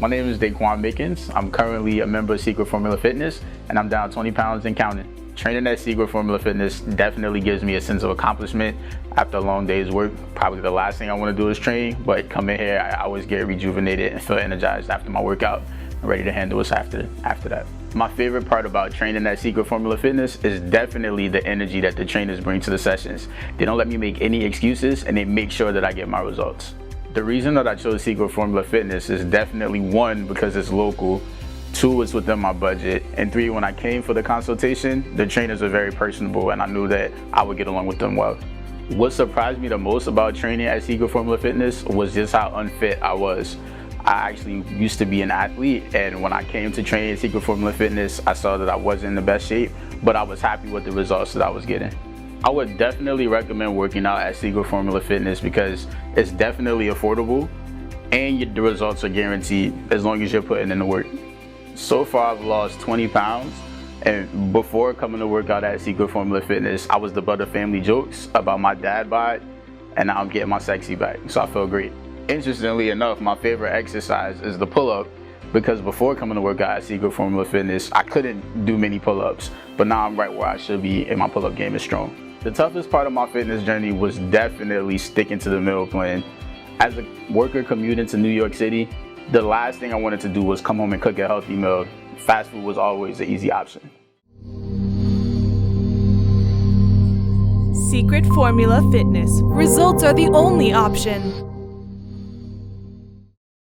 My name is Daquan Mickens. I'm currently a member of Secret Formula Fitness, and I'm down 20 pounds and counting. Training at Secret Formula Fitness definitely gives me a sense of accomplishment after a long day's work. Probably the last thing I want to do is train, but coming here, I always get rejuvenated and feel energized after my workout and ready to handle what's after that. My favorite part about training at Secret Formula Fitness is definitely the energy that the trainers bring to the sessions. They don't let me make any excuses, and they make sure that I get my results. The reason that I chose Secret Formula Fitness is definitely, one, because it's local, two, it's within my budget, and three, when I came for the consultation, the trainers were very personable and I knew that I would get along with them well. What surprised me the most about training at Secret Formula Fitness was just how unfit I was. I actually used to be an athlete, and when I came to train at Secret Formula Fitness, I saw that I wasn't in the best shape, but I was happy with the results that I was getting. I would definitely recommend working out at Secret Formula Fitness because it's definitely affordable and the results are guaranteed as long as you're putting in the work. So far, I've lost 20 pounds, and before coming to work out at Secret Formula Fitness, I was the butt of family jokes about my dad bod, and now I'm getting my sexy back, so I feel great. Interestingly enough, my favorite exercise is the pull-up, because before coming to work out at Secret Formula Fitness, I couldn't do many pull-ups, but now I'm right where I should be and my pull-up game is strong. The toughest part of my fitness journey was definitely sticking to the meal plan. As a worker commuting to New York City, the last thing I wanted to do was come home and cook a healthy meal. Fast food was always the easy option. Secret Formula Fitness. Results are the only option.